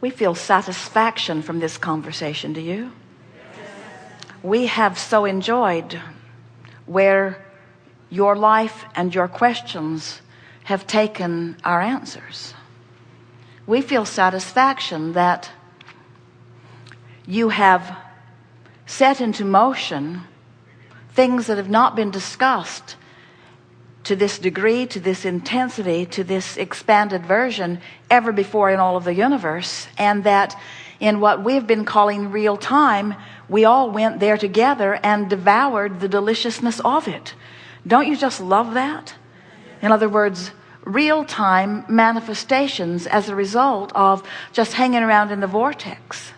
We feel satisfaction from this conversation, do you? We have so enjoyed where your life and your questions have taken our answers. We feel satisfaction that you have set into motion things that have not been discussed to this degree, to this intensity, to this expanded version ever before in all of the universe, and that in what we've been calling real time, we all went there together and devoured the deliciousness of it. Don't you just love that? In other words, real-time manifestations as a result of just hanging around in the vortex.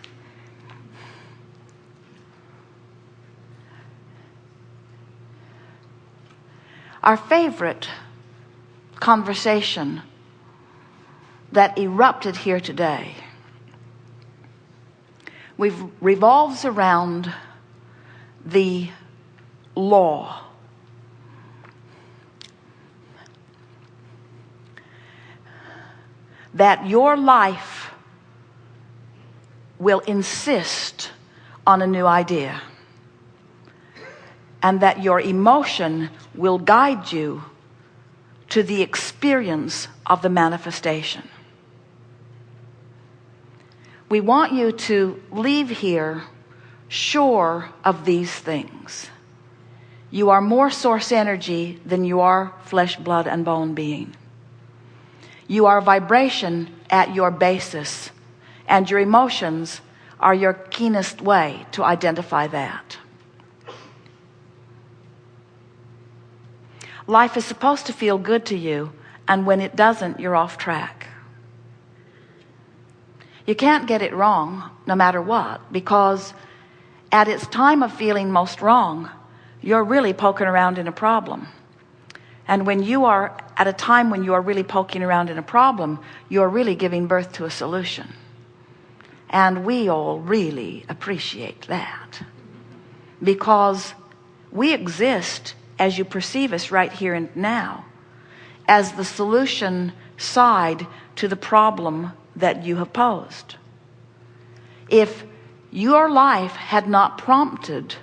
Our favorite conversation that erupted here today revolves around the law. That your life will insist on a new idea, and that your emotion will guide you to the experience of the manifestation. We want you to leave here sure of these things. You are more source energy than you are flesh, blood, and bone being. You are vibration at your basis, and your emotions are your keenest way to identify that. Life is supposed to feel good to you, and when it doesn't, you're off track. You can't get it wrong no matter what, because at its time of feeling most wrong, you're really poking around in a problem. And when you are at a time when you are really poking around in a problem, you're really giving birth to a solution. And we all really appreciate that, because we exist as you perceive us right here and now as the solution side to the problem that you have posed. If your life had not prompted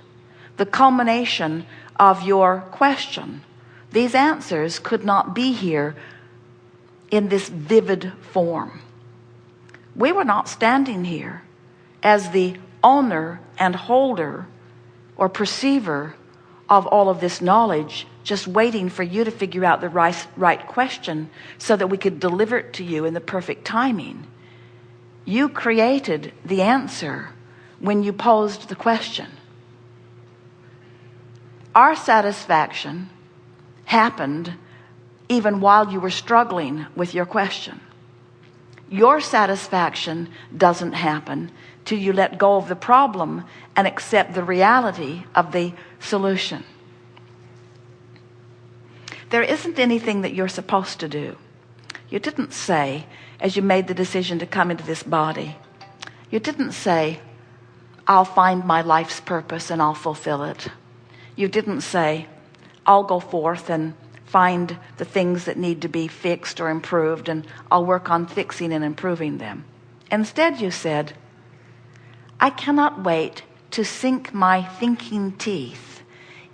the culmination of your question, these answers could not be here in this vivid form. We were not standing here as the owner and holder or perceiver of all of this knowledge, just waiting for you to figure out the right question so that we could deliver it to you in the perfect timing. You created the answer when you posed the question. Our satisfaction happened even while you were struggling with your question. Your satisfaction doesn't happen till you let go of the problem and accept the reality of the solution. There isn't anything that you're supposed to do. You didn't say, as you made the decision to come into this body, you didn't say, I'll find my life's purpose and I'll fulfill it. You didn't say, I'll go forth and find the things that need to be fixed or improved, and I'll work on fixing and improving them. Instead, you said, I cannot wait to sink my thinking teeth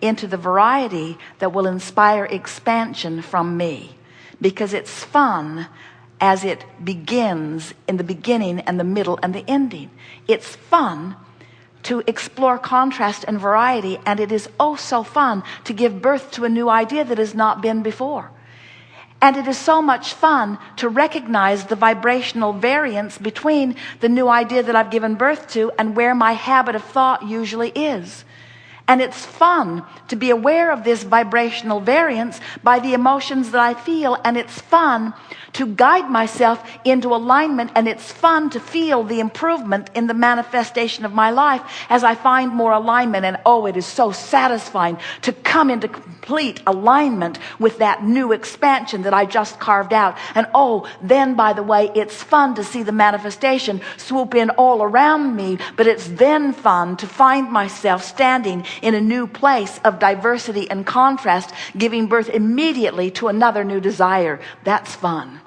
into the variety that will inspire expansion from me, because it's fun as it begins in the beginning and the middle and the ending. It's fun to explore contrast and variety, and it is oh so fun to give birth to a new idea that has not been before. And it is so much fun to recognize the vibrational variance between the new idea that I've given birth to and where my habit of thought usually is. And it's fun to be aware of this vibrational variance by the emotions that I feel, and it's fun to guide myself into alignment, and it's fun to feel the improvement in the manifestation of my life as I find more alignment. And oh, it is so satisfying to come into complete alignment with that new expansion that I just carved out. And oh, then by the way, it's fun to see the manifestation swoop in all around me, but it's then fun to find myself standing in a new place of diversity and contrast, giving birth immediately to another new desire. That's fun.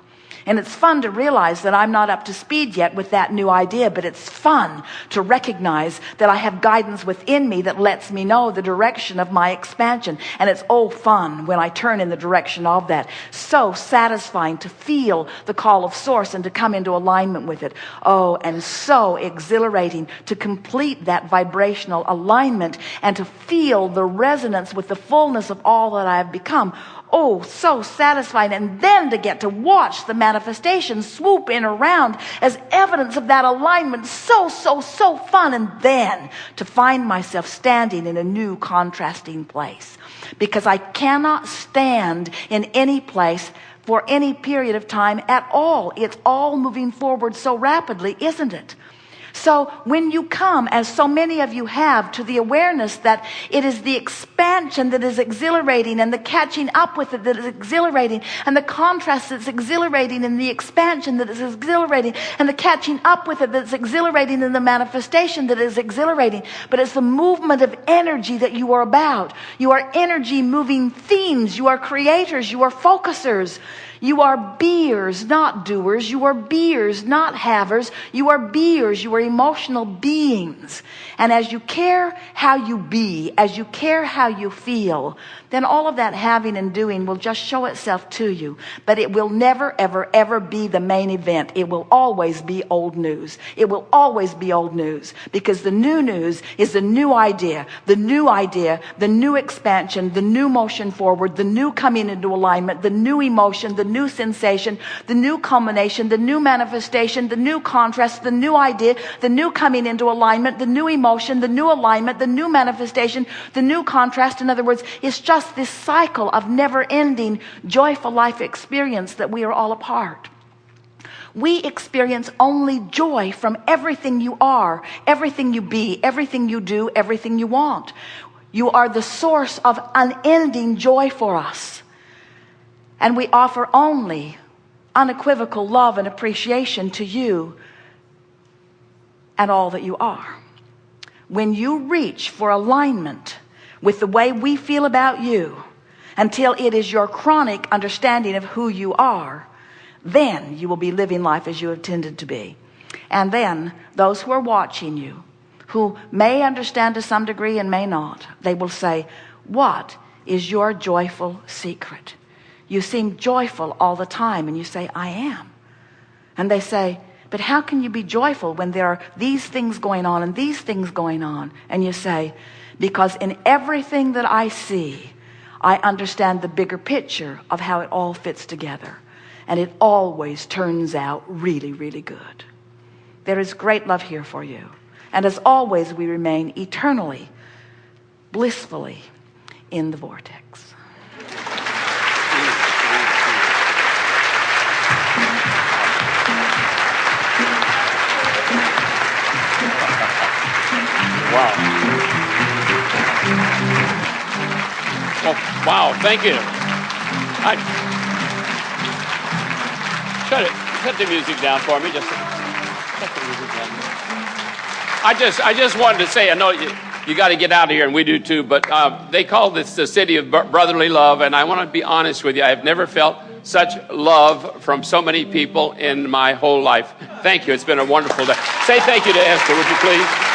And it's fun to realize that I'm not up to speed yet with that new idea, but it's fun to recognize that I have guidance within me that lets me know the direction of my expansion. And it's all fun when I turn in the direction of that. So satisfying to feel the call of source and to come into alignment with it. Oh, and so exhilarating to complete that vibrational alignment and to feel the resonance with the fullness of all that I have become. Oh, so satisfying. And then to get to watch the manifestation swoop in around as evidence of that alignment. So fun. And then to find myself standing in a new contrasting place. Because I cannot stand in any place for any period of time at all. It's all moving forward so rapidly, isn't it? So when you come, as so many of you have, to the awareness that it is the expansion that is exhilarating and the catching up with it that is exhilarating and the contrast that's exhilarating and the expansion that is exhilarating and the catching up with it that's exhilarating and the manifestation that is exhilarating. But it's the movement of energy that you are about. You are energy moving themes. You are creators. You are focusers. You are beers, not doers. You are beers, not havers. You are beers. You are emotional beings. And as you care how you be, as you care how you feel, then all of that having and doing will just show itself to you. But it will never, ever, ever be the main event. It will always be old news. It will always be old news. Because the new news is the new idea, the new expansion, the new motion forward, the new coming into alignment, the new emotion, the new sensation, the new culmination, the new manifestation, the new contrast, the new idea, the new coming into alignment, the new emotion, the new alignment, the new manifestation, the new contrast. In other words, it's just this cycle of never-ending joyful life experience that we are all a part. We experience only joy from everything you are, everything you be, everything you do, everything you want. You are the source of unending joy for us. And we offer only unequivocal love and appreciation to you and all that you are. When you reach for alignment with the way we feel about you until it is your chronic understanding of who you are, then you will be living life as you intended to be. And then those who are watching you, who may understand to some degree and may not, they will say, what is your joyful secret? You seem joyful all the time. And you say, I am. And they say, but how can you be joyful when there are these things going on and these things going on? And you say, because in everything that I see, I understand the bigger picture of how it all fits together. And it always turns out really, really good. There is great love here for you. And as always, we remain eternally, blissfully in the vortex. Wow. Well, wow, thank you. Shut the music down for me. Just shut the music down. I just wanted to say, I know you got to get out of here, and we do too, but they call this the city of brotherly love, and I want to be honest with you. I have never felt such love from so many people in my whole life. Thank you. It's been a wonderful day. Say thank you to Esther, would you please?